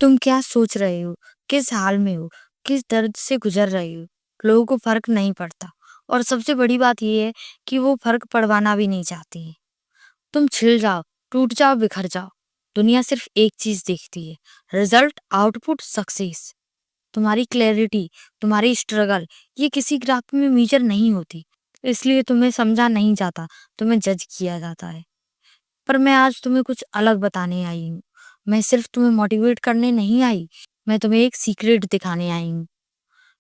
तुम क्या सोच रहे हो, किस हाल में हो, किस दर्द से गुजर रहे हो, लोगों को फ़र्क नहीं पड़ता। और सबसे बड़ी बात ये है कि वो फ़र्क पड़वाना भी नहीं चाहती हैं। तुम छिल जाओ, टूट जाओ, बिखर जाओ। दुनिया सिर्फ एक चीज़ देखती है, रिज़ल्ट, आउटपुट, सक्सेस। तुम्हारी क्लैरिटी, तुम्हारी स्ट्रगल, ये किसी ग्राफ में मेजर नहीं होती। इसलिए तुम्हें समझा नहीं जाता, तुम्हें जज किया जाता है। पर मैं आज तुम्हें कुछ अलग बताने आई हूँ। मैं सिर्फ तुम्हें मोटिवेट करने नहीं आई, मैं तुम्हें एक सीक्रेट दिखाने आई हूँ।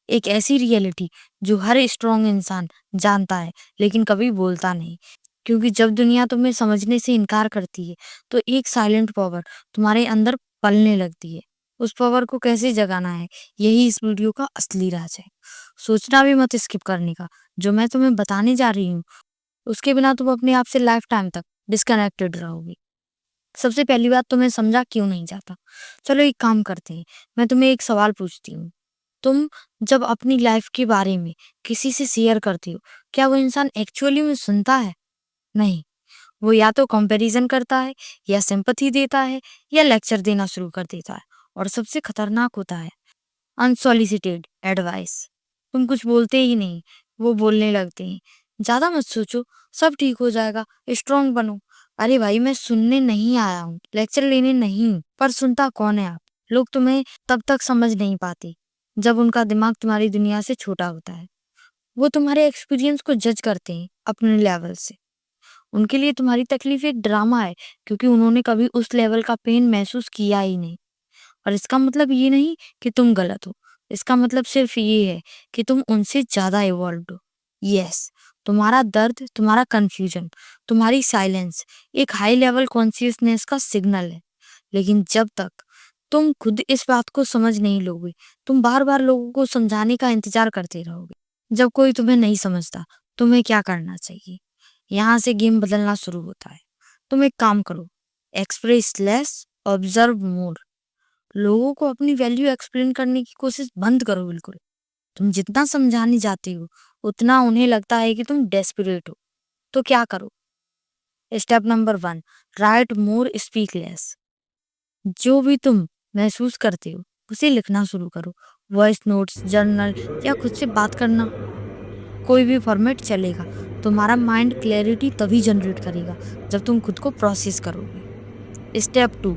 एक ऐसी रियलिटी जो हर स्ट्रॉन्ग इंसान जानता है लेकिन कभी बोलता नहीं। क्योंकि जब दुनिया तुम्हें समझने से इनकार करती है तो एक साइलेंट पावर तुम्हारे अंदर पलने लगती है। उस पावर को कैसे जगाना है, यही इस वीडियो का असली राज है। सोचना भी मत स्किप करने का। जो मैं तुम्हें बताने जा रही हूँ उसके बिना तुम अपने आप से लाइफ टाइम तक डिस्कनेक्टेड रहोगे। सबसे पहली बात, तुम्हें समझा क्यों नहीं जाता। चलो एक काम करते हैं, मैं तुम्हें एक सवाल पूछती हूँ। तुम जब अपनी लाइफ के बारे में किसी से शेयर करती हो, क्या वो इंसान एक्चुअली में सुनता है? नहीं, वो या तो कंपैरिजन करता है, या सिंपैथी देता है, या लेक्चर देना शुरू कर देता है। और सबसे खतरनाक होता है अनसॉलिसिटेड एडवाइस। तुम कुछ बोलते ही नहीं, वो बोलने लगते हैं। ज्यादा मत सोचो, सब ठीक हो जाएगा, स्ट्रांग बनो। अरे भाई, मैं सुनने नहीं आया हूँ, लेक्चर लेने नहीं। पर सुनता कौन है आप? लोग तुम्हें तब तक समझ नहीं पाते जब उनका दिमाग तुम्हारी दुनिया से छोटा होता है। वो तुम्हारे एक्सपीरियंस को जज करते हैं अपने लेवल से। उनके लिए तुम्हारी तकलीफ एक ड्रामा है, क्योंकि उन्होंने कभी उस लेवल का पेन महसूस किया ही नहीं। और इसका मतलब ये नहीं कि तुम गलत हो, इसका मतलब सिर्फ ये है कि तुम उनसे ज्यादा इवॉल्व्ड हो। यस, तुम्हारा दर्द, तुम्हारा कंफ्यूजन, तुम्हारी साइलेंस एक हाई लेवल कॉन्शियसनेस का सिग्नल है। लेकिन जब तक तुम खुद इस बात को समझ नहीं लोगे, तुम बार बार लोगों को समझाने का इंतजार करते रहोगे। जब कोई तुम्हें नहीं समझता, तुम्हें क्या करना चाहिए? यहाँ से गेम बदलना शुरू होता है। तुम एक काम करो, एक्सप्रेस लेस, ऑब्जर्व मोर। लोगों को अपनी वैल्यू एक्सप्लेन करने की कोशिश बंद करो बिल्कुल। तुम जितना समझाने जाते हो उतना उन्हें लगता है कि तुम डेस्परेट हो। तो क्या करो? स्टेप नंबर 1, राइट मोर, स्पीक लेस। जो भी तुम महसूस करते हो उसे लिखना शुरू करो। वॉइस नोट्स, जर्नल, या खुद से बात करना, कोई भी फॉर्मेट चलेगा। तुम्हारा माइंड क्लैरिटी तभी जनरेट करेगा जब तुम खुद को प्रोसेस करोगे। स्टेप 2,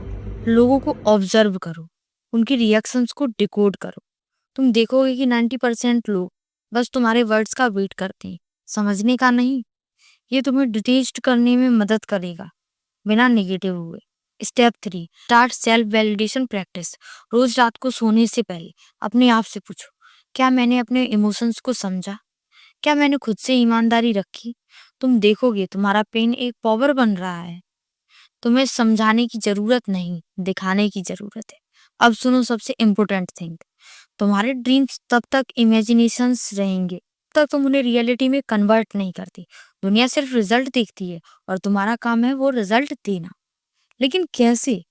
लोगों को ऑब्जर्व करो, उनकी रिएक्शंस को डिकोड करो। तुम देखोगे कि 90% लोग बस तुम्हारे वर्ड्स का वेट करते हैं, समझने का नहीं। ये तुम्हें डिटेस्ट करने में मदद करेगा, बिना नेगेटिव हुए। Step 3, start self validation practice. रोज रात को सोने से पहले अपने आप से पूछो, क्या मैंने अपने इमोशंस को समझा? क्या मैंने खुद से ईमानदारी रखी? तुम देखोगे तुम्हारा पेन एक पावर बन रहा है। तुम्हें समझाने की जरूरत नहीं, दिखाने की जरूरत है। अब सुनो सबसे इम्पोर्टेंट थिंग। तुम्हारे ड्रीम्स तब तक इमेजिनेशंस रहेंगे तब तक तुम उन्हें रियलिटी में कन्वर्ट नहीं करती। दुनिया सिर्फ रिजल्ट देखती है और तुम्हारा काम है वो रिजल्ट देना। लेकिन कैसे?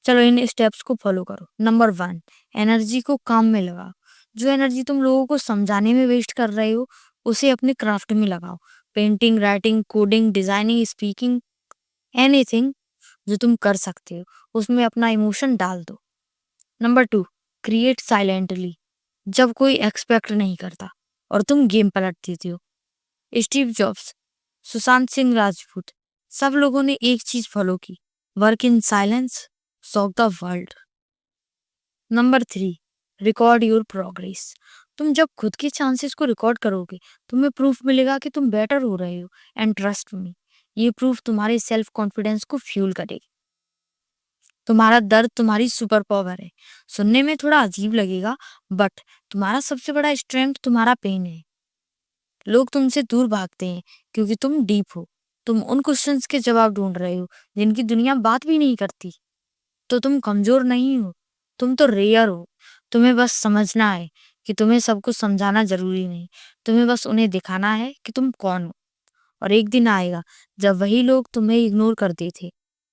चलो इन स्टेप्स को फॉलो करो। नंबर 1, एनर्जी को काम में लगाओ। जो एनर्जी तुम लोगों को समझाने में वेस्ट कर रहे हो उसे अपने क्राफ्ट में लगाओ। Painting, writing, coding, designing, speaking, anything जो तुम कर सकते हो उसमें अपना इमोशन डाल दो। Number 2, create silently. जब कोई एक्सपेक्ट नहीं करता और तुम गेम पलट देती हो। स्टीव जॉब्स, सुशांत सिंह राजपूत, सब लोगों ने एक चीज फॉलो की, work in silence, solve the world. Number 3, record your progress. तुम जब खुद के चांसेस को रिकॉर्ड करोगे तुम्हें प्रूफ मिलेगा कि तुम बेटर हो रहे हो। एंड ट्रस्ट मी, ये प्रूफ तुम्हारे सेल्फ कॉन्फिडेंस को फ्यूल करेगी। तुम्हारा दर्द तुम्हारी सुपर पावर है। सुनने में थोड़ा अजीब लगेगा, बट तुम्हारा सबसे बड़ा स्ट्रेंथ तुम्हारा पेन है। लोग तुमसे दूर भागते हैं क्योंकि तुम डीप हो। तुम उन क्वेश्चंस के जवाब ढूंढ रहे हो जिनकी दुनिया बात भी नहीं करती। तो तुम कमजोर नहीं हो, तुम तो रेयर हो। तुम्हें बस समझना है कि तुम्हें सब कुछ समझाना जरूरी नहीं। तुम्हें बस उन्हें दिखाना है कि तुम कौन हो। और एक दिन आएगा जब वही लोग तुम्हें इग्नोर करते थे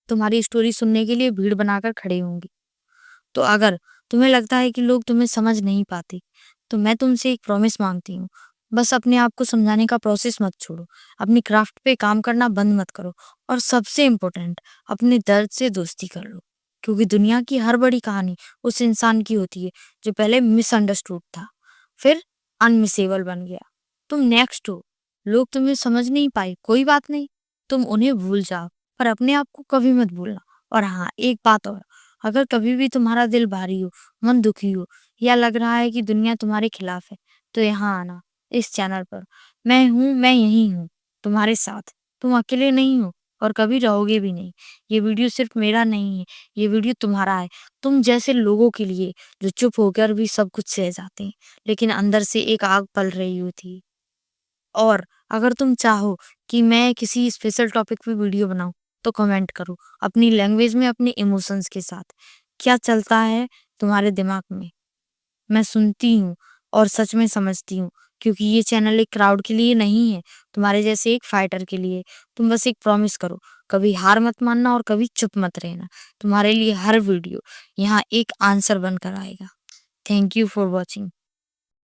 तुम्हारी स्टोरी सुनने के लिए भीड़ बनाकर खड़े होंगे। तो अगर तुम्हें लगता है कि लोग तुम्हें समझ नहीं पाते तो मैं तुमसे एक प्रॉमिस मांगती हूँ। बस अपने आप को समझाने का प्रोसेस मत छोड़ो, अपनी क्राफ्ट पे काम करना बंद मत करो, और सबसे इम्पोर्टेंट, अपने दर्द से दोस्ती कर लो। क्योंकि दुनिया की हर बड़ी कहानी उस इंसान की होती है जो पहले मिसअंडरस्टूड था, फिर अनमिसेबल बन गया। तुम नेक्स्ट हो। लोग तुम्हें समझ नहीं पाए, कोई बात नहीं, तुम उन्हें भूल जाओ, पर अपने आप को कभी मत भूलना। और हाँ, एक बात और, अगर कभी भी तुम्हारा दिल भारी हो, मन दुखी हो, या लग रहा है कि दुनिया तुम्हारे खिलाफ है, तो यहाँ आना, इस चैनल पर। मैं हूँ, मैं यहीं हूँ, तुम्हारे साथ। तुम अकेले नहीं हो और कभी रहोगे भी नहीं। ये वीडियो सिर्फ मेरा नहीं है, ये वीडियो तुम्हारा है। तुम जैसे लोगों के लिए जो चुप होकर भी सब कुछ सह जाते हैं, लेकिन अंदर से एक आग पल रही होती। और अगर तुम चाहो कि मैं किसी स्पेशल टॉपिक पे वीडियो बनाऊं, तो कमेंट करो अपनी लैंग्वेज में, अपने इमोशंस के साथ। क्या चलता है तुम्हारे दिमाग में? मैं सुनती हूँ और सच में समझती हूँ, क्योंकि ये चैनल एक क्राउड के लिए नहीं है, तुम्हारे जैसे एक फाइटर के लिए। तुम बस एक प्रॉमिस करो, कभी हार मत मानना और कभी चुप मत रहना। तुम्हारे लिए हर वीडियो यहाँ एक आंसर बनकर आएगा। Thank you for watching.